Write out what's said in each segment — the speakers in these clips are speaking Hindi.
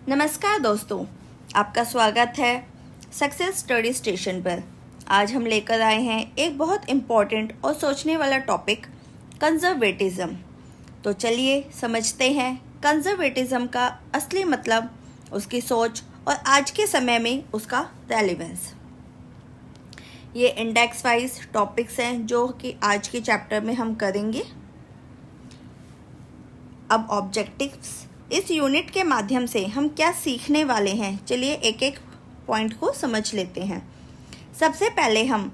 नमस्कार दोस्तों, आपका स्वागत है सक्सेस स्टडी स्टेशन पर। आज हम लेकर आए हैं एक बहुत इम्पॉर्टेंट और सोचने वाला टॉपिक, कंजर्वेटिज्म। तो चलिए समझते हैं कंजर्वेटिज्म का असली मतलब, उसकी सोच और आज के समय में उसका रेलेवेंस। ये इंडेक्स वाइज टॉपिक्स हैं जो कि आज के चैप्टर में हम करेंगे। अब ऑब्जेक्टिव्स, इस यूनिट के माध्यम से हम क्या सीखने वाले हैं, चलिए एक एक पॉइंट को समझ लेते हैं। सबसे पहले हम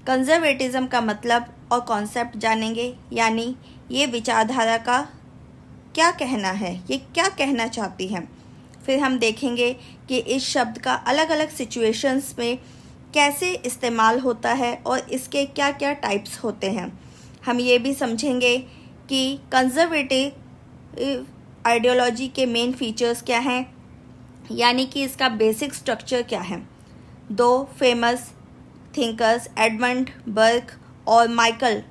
कंजर्वेटिज्म का मतलब और कॉन्सेप्ट जानेंगे, यानी ये विचारधारा का क्या कहना है, ये क्या कहना चाहती है। फिर हम देखेंगे कि इस शब्द का अलग अलग सिचुएशंस में कैसे इस्तेमाल होता है और इसके क्या क्या टाइप्स होते हैं। हम ये भी समझेंगे कि कंजर्वेटिव आइडियोलॉजी के मेन फीचर्स क्या हैं, यानी कि इसका बेसिक स्ट्रक्चर क्या है। दो फेमस थिंकर्स एडमंड बर्क और माइकल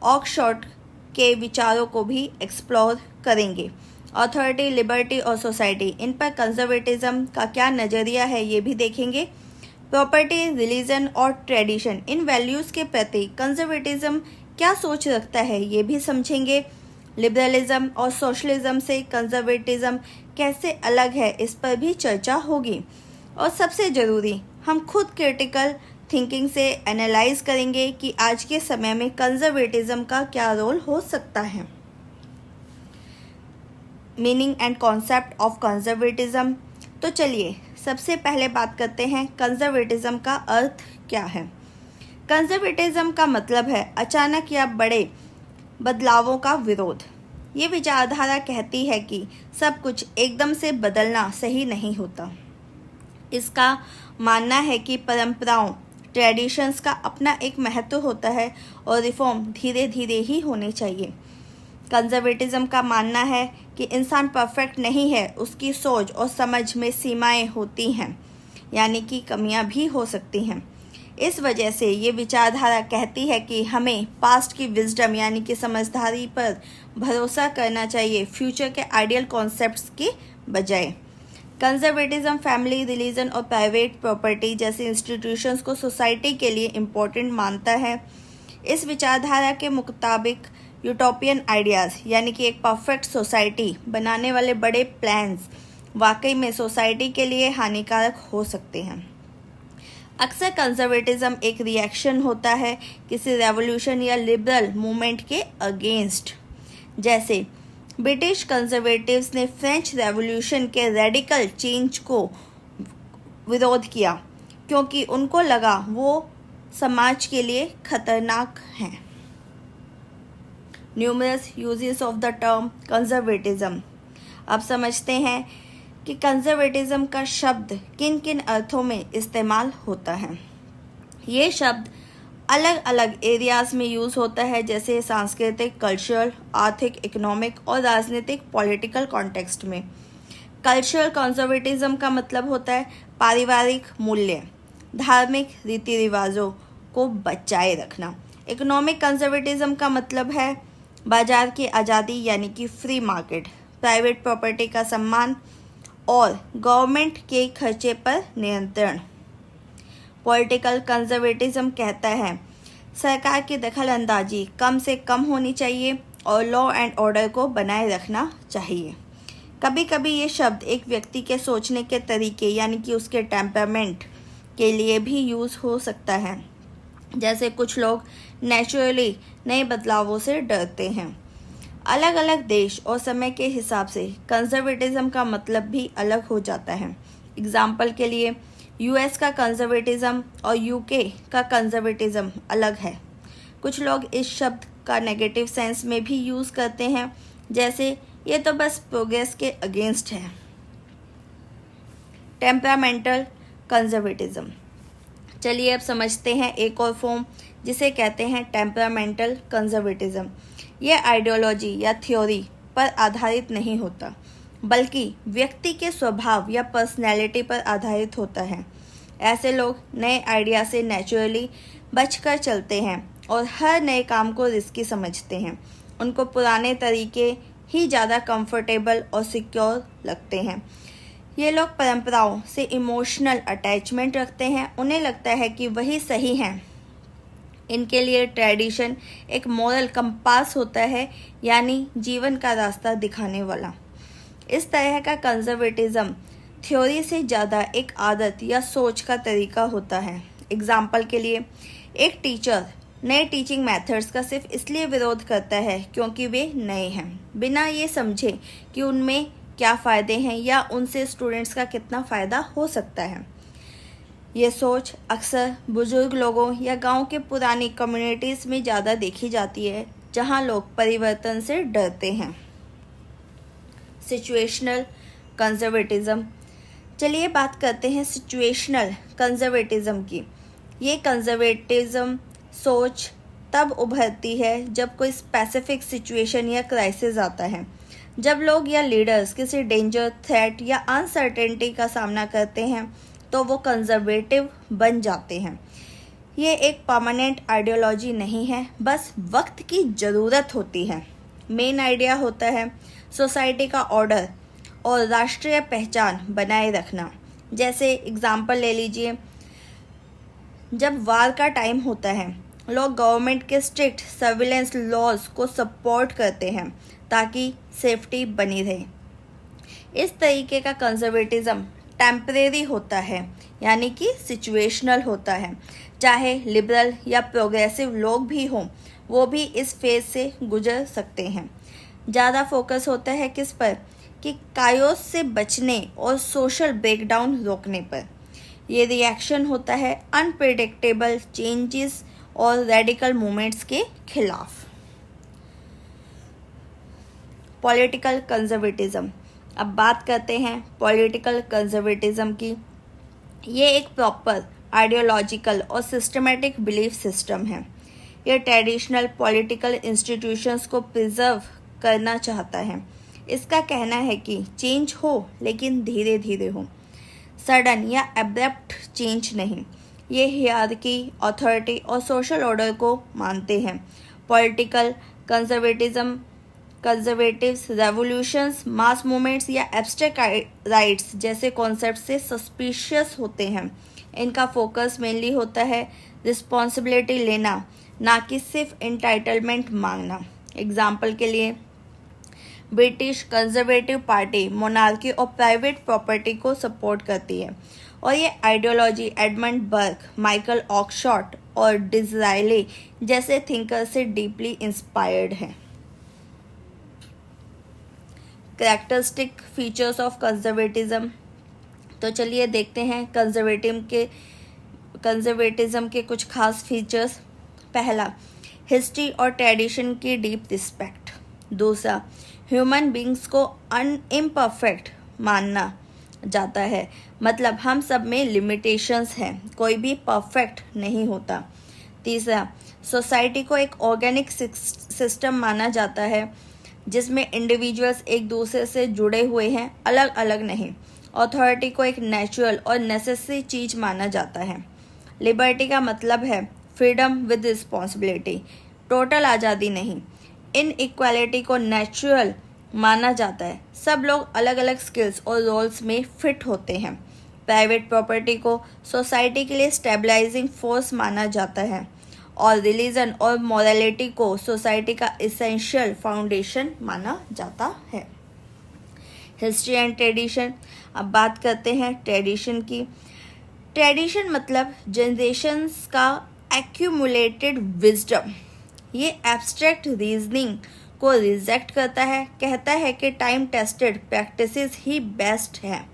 ऑकशॉट के विचारों को भी एक्सप्लोर करेंगे। अथॉरिटी, लिबर्टी और सोसाइटी, इन पर कंजर्वेटिज्म का क्या नज़रिया है ये भी देखेंगे। प्रॉपर्टी, रिलीजन और ट्रेडिशन, इन वैल्यूज़ के प्रति कंजर्वेटिज्म क्या सोच रखता है ये भी समझेंगे। लिबरलिज्म और सोशलिज्म से कंजर्वेटिज्म कैसे अलग है, इस पर भी चर्चा होगी। और सबसे ज़रूरी, हम खुद क्रिटिकल थिंकिंग से एनालाइज करेंगे कि आज के समय में कंजर्वेटिज्म का क्या रोल हो सकता है। Meaning and concept of conservatism. तो चलिए सबसे पहले बात करते हैं कंजर्वेटिज्म का अर्थ क्या है। कंजर्वेटिज्म का मतलब है अचानक या बड़े बदलावों का विरोध। ये विचारधारा कहती है कि सब कुछ एकदम से बदलना सही नहीं होता। इसका मानना है कि परंपराओं, ट्रेडिशंस का अपना एक महत्व होता है और रिफॉर्म धीरे धीरे ही होने चाहिए। कंजर्वेटिज्म का मानना है कि इंसान परफेक्ट नहीं है, उसकी सोच और समझ में सीमाएं होती हैं, यानी कि कमियां भी हो सकती हैं। इस वजह से ये विचारधारा कहती है कि हमें पास्ट की विजडम यानी कि समझदारी पर भरोसा करना चाहिए, फ्यूचर के आइडियल कॉन्सेप्ट्स के बजाय। कंजर्वेटिज्म फैमिली, रिलीजन और प्राइवेट प्रॉपर्टी जैसे इंस्टीट्यूशंस को सोसाइटी के लिए इम्पोर्टेंट मानता है। इस विचारधारा के मुताबिक यूटोपियन आइडियाज़ यानी कि एक परफेक्ट सोसाइटी बनाने वाले बड़े प्लान्स वाकई में सोसाइटी के लिए हानिकारक हो सकते हैं। अक्सर कंजर्वेटिज्म एक रिएक्शन होता है किसी रेवोल्यूशन या लिबरल मूवमेंट के अगेंस्ट। जैसे ब्रिटिश कंजर्वेटिव्स ने फ्रेंच रेवोल्यूशन के रेडिकल चेंज को विरोध किया क्योंकि उनको लगा वो समाज के लिए खतरनाक हैं। Numerous uses of the term conservatism. अब समझते हैं कि कंजर्वेटिज्म का शब्द किन किन अर्थों में इस्तेमाल होता है। ये शब्द अलग अलग एरियाज में यूज़ होता है, जैसे सांस्कृतिक, कल्चरल, आर्थिक, इकोनॉमिक और राजनीतिक पॉलिटिकल कॉन्टेक्स्ट में। कल्चरल कंजर्वेटिज्म का मतलब होता है पारिवारिक मूल्य, धार्मिक रीति रिवाजों को बचाए रखना। इकोनॉमिक कंजर्वेटिज्म का मतलब है बाजार की आज़ादी यानी कि फ्री मार्केट, प्राइवेट प्रॉपर्टी का सम्मान और गवर्नमेंट के खर्चे पर नियंत्रण। पॉलिटिकल कंजर्वेटिज्म कहता है सरकार की दखलंदाजी कम से कम होनी चाहिए और लॉ एंड ऑर्डर को बनाए रखना चाहिए। कभी कभी ये शब्द एक व्यक्ति के सोचने के तरीके यानी कि उसके टेम्परामेंट के लिए भी यूज़ हो सकता है। जैसे कुछ लोग नेचुरली नए बदलावों से डरते हैं। अलग अलग देश और समय के हिसाब से कंजर्वेटिज्म का मतलब भी अलग हो जाता है। एग्जाम्पल के लिए यूएस का कंजर्वेटिज्म और यूके का कंजर्वेटिज्म अलग है। कुछ लोग इस शब्द का नेगेटिव सेंस में भी यूज़ करते हैं, जैसे ये तो बस प्रोग्रेस के अगेंस्ट है। Temperamental conservatism. चलिए अब समझते हैं एक और फॉर्म जिसे कहते हैं टेम्परामेंटल कंजर्वेटिज्म। यह आइडियोलॉजी या थ्योरी पर आधारित नहीं होता, बल्कि व्यक्ति के स्वभाव या पर्सनैलिटी पर आधारित होता है। ऐसे लोग नए आइडिया से नेचुरली बचकर चलते हैं और हर नए काम को रिस्की समझते हैं। उनको पुराने तरीके ही ज़्यादा कंफर्टेबल और सिक्योर लगते हैं। ये लोग परंपराओं से इमोशनल अटैचमेंट रखते हैं, उन्हें लगता है कि वही सही हैं। इनके लिए ट्रेडिशन एक मॉरल कंपास होता है, यानी जीवन का रास्ता दिखाने वाला। इस तरह का कंजर्वेटिज्म थ्योरी से ज़्यादा एक आदत या सोच का तरीका होता है। एग्जाम्पल के लिए, एक टीचर नए टीचिंग मेथड्स का सिर्फ इसलिए विरोध करता है क्योंकि वे नए हैं, बिना ये समझे कि उनमें क्या फ़ायदे हैं या उनसे स्टूडेंट्स का कितना फ़ायदा हो सकता है। ये सोच अक्सर बुजुर्ग लोगों या गांव के पुरानी कम्युनिटीज़ में ज़्यादा देखी जाती है, जहां लोग परिवर्तन से डरते हैं। Situational conservatism. चलिए बात करते हैं सिचुएशनल कंजर्वेटिज्म की। ये कंजर्वेटिज्म सोच तब उभरती है जब कोई स्पेसिफिक सिचुएशन या क्राइसिस आता है, जब लोग या लीडर्स किसी डेंजर, थ्रेट या अनसर्टेनिटी का सामना करते हैं तो वो कंजर्वेटिव बन जाते हैं। ये एक परमानेंट आइडियोलॉजी नहीं है, बस वक्त की ज़रूरत होती है। मेन आइडिया होता है सोसाइटी का ऑर्डर और राष्ट्रीय पहचान बनाए रखना। जैसे एग्जाम्पल ले लीजिए, जब वार का टाइम होता है, लोग गवर्नमेंट के स्ट्रिक्ट सर्विलेंस लॉज को सपोर्ट करते हैं ताकि सेफ्टी बनी रहे। इस तरीके का कंजर्वेटिज्म टेम्परेरी होता है, यानी कि सिचुएशनल होता है। चाहे लिबरल या प्रोग्रेसिव लोग भी हों, वो भी इस फेज से गुजर सकते हैं। ज़्यादा फोकस होता है किस पर, कि कायोस से बचने और सोशल ब्रेकडाउन रोकने पर। ये रिएक्शन होता है अनप्रेडिक्टेबल चेंजेस और रेडिकल मूवमेंट्स के खिलाफ। Political conservatism. अब बात करते हैं पॉलिटिकल कंजर्वेटिज्म की। ये एक प्रॉपर आइडियोलॉजिकल और सिस्टमेटिक बिलीफ सिस्टम है। ये ट्रेडिशनल पॉलिटिकल इंस्टीट्यूशंस को प्रिजर्व करना चाहता है। इसका कहना है कि चेंज हो, लेकिन धीरे धीरे हो, सडन या एब्रप्ट चेंज नहीं। ये हियरार्की, अथॉरिटी और सोशल ऑर्डर को मानते हैं। पॉलिटिकल कंजर्वेटिव्स रेवोल्यूशंस, मास मूवमेंट्स या एब्स्ट्रैक्ट राइट्स जैसे कॉन्सेप्ट से सस्पिशियस होते हैं। इनका फोकस मेनली होता है रिस्पॉन्सिबिलिटी लेना, ना कि सिर्फ एंटाइटलमेंट मांगना। एग्जाम्पल के लिए, ब्रिटिश कंजर्वेटिव पार्टी मोनार्की और प्राइवेट प्रॉपर्टी को सपोर्ट करती है, और ये ideology Edmund Burke, Michael Oxford और डिज़रायले जैसे थिंकर से डीपली इंस्पायर्ड है। Characteristic features of conservatism. तो चलिए देखते हैं कंजर्वेटिज्म के कुछ खास फीचर्स। पहला, हिस्ट्री और ट्रेडिशन की डीप रिस्पेक्ट। दूसरा, ह्यूमन बींग्स को इम्परफेक्ट मानना जाता है, मतलब हम सब में लिमिटेशंस हैं, कोई भी परफेक्ट नहीं होता। तीसरा, सोसाइटी को एक ऑर्गेनिक सिस्टम माना जाता है जिसमें इंडिविजुअल्स एक दूसरे से जुड़े हुए हैं, अलग अलग नहीं। अथॉरिटी को एक नेचुरल और नेसेसरी चीज़ माना जाता है। लिबर्टी का मतलब है फ्रीडम विद रिस्पॉन्सिबिलिटी, टोटल आज़ादी नहीं। इनइक्वालिटी को नेचुरल माना जाता है, सब लोग अलग अलग स्किल्स और रोल्स में फिट होते हैं। प्राइवेट प्रॉपर्टी को सोसाइटी के लिए स्टेबलाइजिंग फोर्स माना जाता है, और रिलीजन और मॉरलिटी को सोसाइटी का इसेंशियल फाउंडेशन माना जाता है। History and tradition. अब बात करते हैं ट्रेडिशन की। ट्रेडिशन मतलब जनरेशन्स का एक्यूमुलेटेड विजडम। ये एब्स्ट्रैक्ट रीजनिंग को रिजेक्ट करता है, कहता है कि टाइम टेस्टेड प्रैक्टिसेस ही बेस्ट है।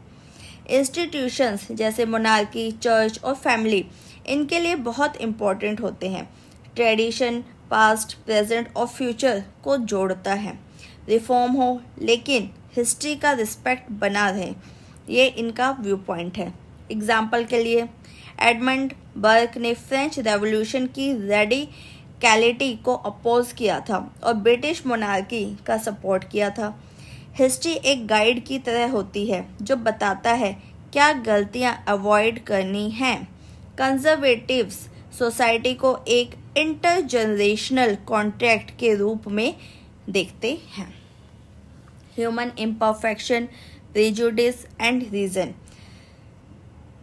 इंस्टीट्यूशंस जैसे मोनार्की, चर्च और फैमिली इनके लिए बहुत इम्पोर्टेंट होते हैं। ट्रेडिशन पास्ट, प्रेजेंट और फ्यूचर को जोड़ता है। रिफॉर्म हो लेकिन हिस्ट्री का रिस्पेक्ट बना रहे, ये इनका व्यू पॉइंट है। एग्जाम्पल के लिए, एडमंड बर्क ने फ्रेंच रेवोल्यूशन की रेडिकलिटी को अपोज किया था और ब्रिटिश मोनार्की का सपोर्ट किया था। हिस्ट्री एक गाइड की तरह होती है जो बताता है क्या गलतियां अवॉइड करनी हैं। कंजर्वेटिव्स सोसाइटी को एक इंटरजनरेशनल कॉन्ट्रैक्ट के रूप में देखते हैं। Human imperfection, prejudice and reason.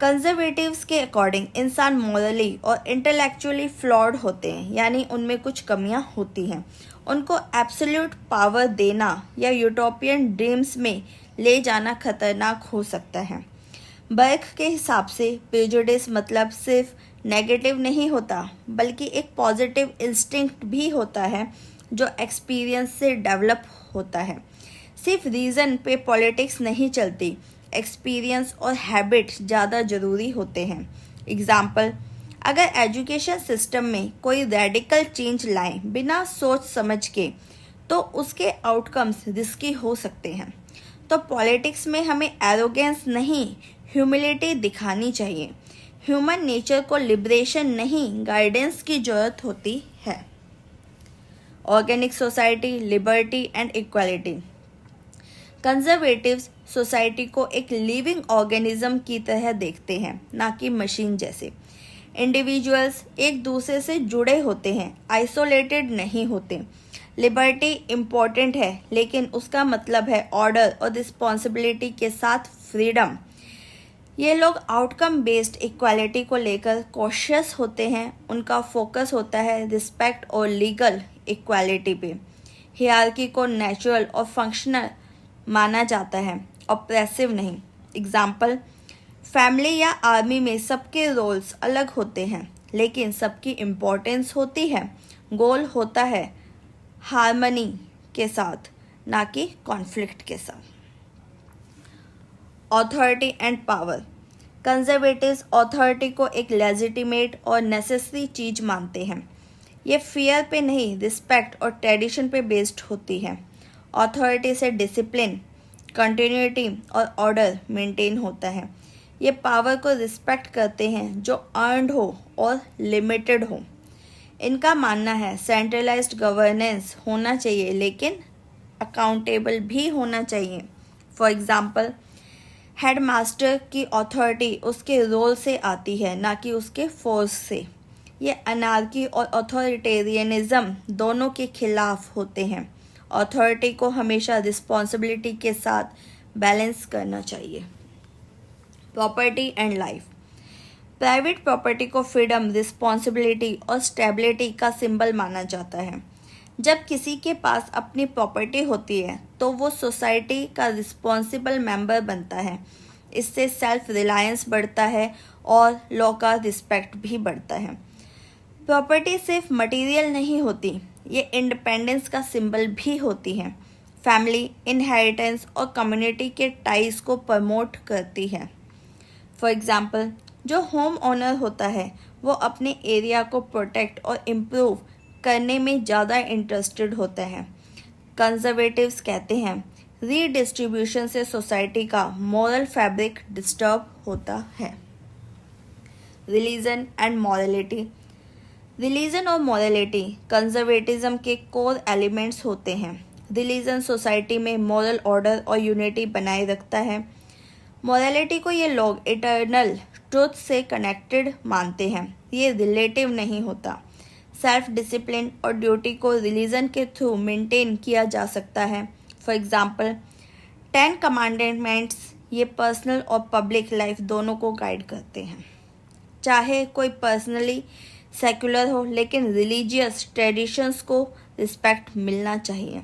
Conservatives के अकॉर्डिंग इंसान मॉरली और इंटेलेक्चुअली फ्लॉड होते हैं, यानी उनमें कुछ कमियां होती हैं। उनको एब्सोल्यूट पावर देना या यूटोपियन ड्रीम्स में ले जाना खतरनाक हो सकता है। बर्क के हिसाब से प्रेजुडिस मतलब सिर्फ नेगेटिव नहीं होता, बल्कि एक पॉजिटिव इंस्टिंक्ट भी होता है जो एक्सपीरियंस से डेवलप होता है। सिर्फ रीज़न पे पॉलिटिक्स नहीं चलती, एक्सपीरियंस और हैबिट ज़्यादा ज़रूरी होते हैं। एग्जाम्पल, अगर एजुकेशन सिस्टम में कोई रेडिकल चेंज लाएं बिना सोच समझ के, तो उसके आउटकम्स रिस्की हो सकते हैं। तो पॉलिटिक्स में हमें एरोगेंस नहीं, ह्यूमिलिटी दिखानी चाहिए। ह्यूमन नेचर को लिबरेशन नहीं, गाइडेंस की जरूरत होती है। Organic society, liberty and equality. Conservatives society को एक लिविंग ऑर्गेनिज्म की तरह देखते हैं, ना कि मशीन जैसे। इंडिविजुअल्स एक दूसरे से जुड़े होते हैं, आइसोलेटेड नहीं होते। लिबर्टी इम्पोर्टेंट है, लेकिन उसका मतलब है ऑर्डर और रिस्पॉन्सिबिलिटी के साथ फ्रीडम। ये लोग आउटकम बेस्ड इक्वालिटी को लेकर कॉशियस होते हैं। उनका फोकस होता है रिस्पेक्ट और लीगल इक्वालिटी पे। हियरार्की को नेचुरल और फंक्शनल माना जाता है, ऑप्रेसिव नहीं। एग्जाम्पल, फैमिली या आर्मी में सबके रोल्स अलग होते हैं, लेकिन सबकी इम्पोर्टेंस होती है। गोल होता है हार्मनी के साथ, ना कि कॉन्फ्लिक्ट के साथ। Authority and power. Conservatives authority को एक लेजिटिमेट और नेसेसरी चीज मानते हैं। ये फियर पे नहीं, रिस्पेक्ट और ट्रेडिशन पे बेस्ड होती है। अथॉरिटी से डिसिप्लिन, कंटिन्यूटी और ऑर्डर मेंटेन होता है। ये पावर को रिस्पेक्ट करते हैं जो अर्नड हो और लिमिटेड हो। इनका मानना है सेंट्रलाइज्ड गवर्नेंस होना चाहिए, लेकिन अकाउंटेबल भी होना चाहिए। फॉर एग्जाम्पल, हेडमास्टर की अथॉरिटी उसके रोल से आती है, ना कि उसके फोर्स से। ये अनार्की और अथॉरिटेरियनिज्म दोनों के खिलाफ होते हैं। अथॉरिटी को हमेशा रिस्पॉन्सिबिलिटी के साथ बैलेंस करना चाहिए। Property and life. Private property को फ्रीडम, रिस्पॉन्सिबिलिटी और स्टेबिलिटी का सिंबल माना जाता है। जब किसी के पास अपनी प्रॉपर्टी होती है तो वो सोसाइटी का रिस्पॉन्सिबल मेंबर बनता है। इससे सेल्फ रिलायंस बढ़ता है और लॉ का रिस्पेक्ट भी बढ़ता है। प्रॉपर्टी सिर्फ मटेरियल नहीं होती, ये इंडिपेंडेंस का सिंबल भी होती है। फैमिली, इनहेरिटेंस और कम्युनिटी के टाइज को प्रमोट करती है। फॉर एग्जाम्पल, जो होम ओनर होता है वो अपने एरिया को प्रोटेक्ट और इम्प्रूव करने में ज़्यादा इंटरेस्टेड होता है। कंजर्वेटिव्स कहते हैं रीडिस्ट्रीब्यूशन से सोसाइटी का मॉरल फैब्रिक डिस्टर्ब होता है। Religion and morality. रिलीजन और मॉरलिटी कंजर्वेटिज्म के कोर एलिमेंट्स होते हैं। रिलीजन सोसाइटी में मॉरल ऑर्डर और यूनिटी बनाए रखता है। मॉरलिटी को ये लोग इटर्नल ट्रुथ से कनेक्टेड मानते हैं, ये रिलेटिव नहीं होता। सेल्फ डिसिप्लिन और ड्यूटी को रिलीजन के थ्रू मेंटेन किया जा सकता है। फॉर एग्जाम्पल, 10 कमांडमेंट्स ये पर्सनल और पब्लिक लाइफ दोनों को गाइड करते हैं। चाहे कोई पर्सनली सेक्युलर हो, लेकिन रिलीजियस ट्रेडिशंस को रिस्पेक्ट मिलना चाहिए।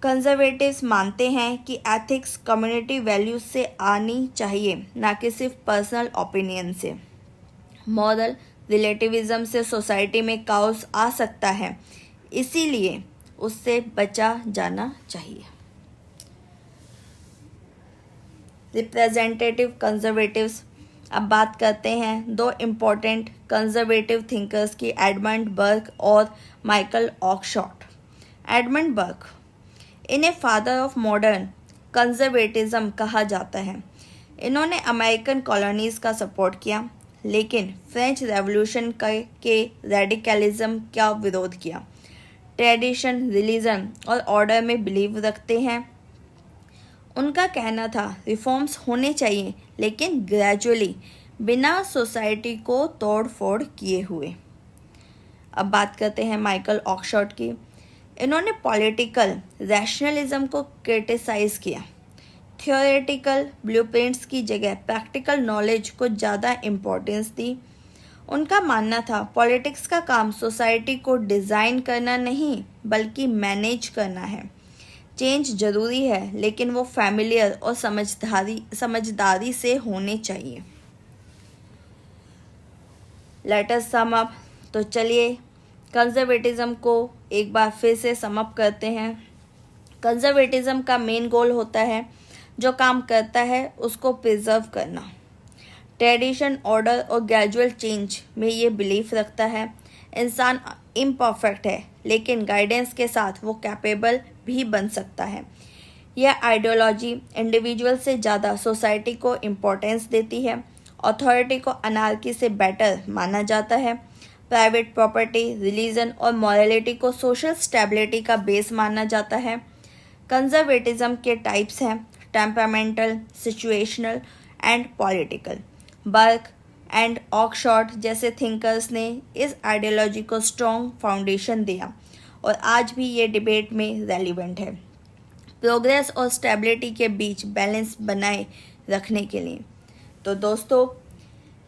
कंजर्वेटिव्स मानते हैं कि एथिक्स कम्युनिटी वैल्यूज से आनी चाहिए, ना कि सिर्फ पर्सनल ओपिनियन से। मॉरल रिलेटिविज्म से सोसाइटी में काओस आ सकता है, इसीलिए उससे बचा जाना चाहिए। Representative conservatives. अब बात करते हैं दो इम्पोर्टेंट कंजर्वेटिव थिंकर्स की, एडमंड बर्क और माइकल ऑक्सशॉट। एडमंड बर्क, इन्हें फादर ऑफ मॉडर्न कंजर्वेटिज्म कहा जाता है। इन्होंने अमेरिकन कॉलोनीज का सपोर्ट किया, लेकिन फ्रेंच रेवोल्यूशन के रेडिकलिज्म का विरोध किया। ट्रेडिशन, रिलीजन और ऑर्डर में बिलीव रखते हैं। उनका कहना था रिफॉर्म्स होने चाहिए, लेकिन ग्रेजुअली, बिना सोसाइटी को तोड़ फोड़ किए हुए। अब बात करते हैं माइकल ऑक्सशॉट की। इन्होंने पॉलिटिकल रैशनलिज्म को क्रिटिसाइज किया, थियोरेटिकल ब्लूप्रिंट्स की जगह प्रैक्टिकल नॉलेज को ज़्यादा इम्पोर्टेंस दी। उनका मानना था पॉलिटिक्स का काम सोसाइटी को डिज़ाइन करना नहीं बल्कि मैनेज करना है। चेंज ज़रूरी है लेकिन वो फैमिलियर और समझदारी से होने चाहिए। Let us sum up. तो चलिए कंजर्वेटिज्म को एक बार फिर से सम अप करते हैं। कंजर्वेटिज्म का मेन गोल होता है जो काम करता है उसको प्रिजर्व करना। ट्रेडिशन, ऑर्डर और ग्रेजुअल चेंज में ये बिलीफ रखता है इंसान इम्परफेक्ट है लेकिन गाइडेंस के साथ वो कैपेबल भी बन सकता है। यह आइडियोलॉजी इंडिविजुअल से ज़्यादा सोसाइटी को इम्पोर्टेंस देती है। अथॉरिटी को अनार्की से बेटर माना जाता है। प्राइवेट प्रॉपर्टी, रिलीजन और मॉरलिटी को सोशल स्टेबिलिटी का बेस माना जाता है। कंजर्वेटिज्म के टाइप्स हैं temperamental, situational and political. Burke and Oxford जैसे थिंकर्स ने इस आइडियोलॉजी को स्ट्रॉन्ग फाउंडेशन दिया और आज भी ये डिबेट में रेलिवेंट है प्रोग्रेस और स्टेबिलिटी के बीच बैलेंस बनाए रखने के लिए। तो दोस्तों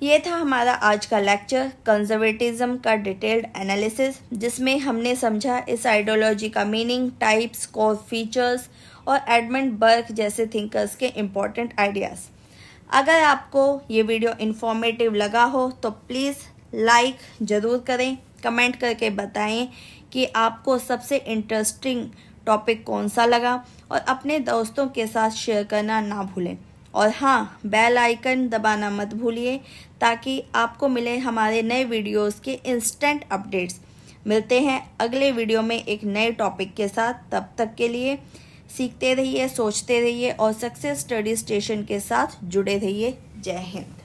ये था हमारा आज का लेक्चर कंजर्वेटिज्म का डिटेल्ड एनालिसिस, जिसमें हमने समझा इस आइडियोलॉजी का मीनिंग, टाइप्स, कोर फीचर्स और एडमंड बर्क जैसे थिंकर्स के इम्पोर्टेंट आइडियाज़। अगर आपको ये वीडियो इन्फॉर्मेटिव लगा हो तो प्लीज़ लाइक ज़रूर करें, कमेंट करके बताएं कि आपको सबसे इंटरेस्टिंग टॉपिक कौन सा लगा और अपने दोस्तों के साथ शेयर करना ना भूलें। और हाँ, बेल आइकन दबाना मत भूलिए ताकि आपको मिले हमारे नए वीडियोस के इंस्टेंट अपडेट्स। मिलते हैं अगले वीडियो में एक नए टॉपिक के साथ। तब तक के लिए सीखते रहिए, सोचते रहिए और सक्सेस स्टडी स्टेशन के साथ जुड़े रहिए। जय हिंद।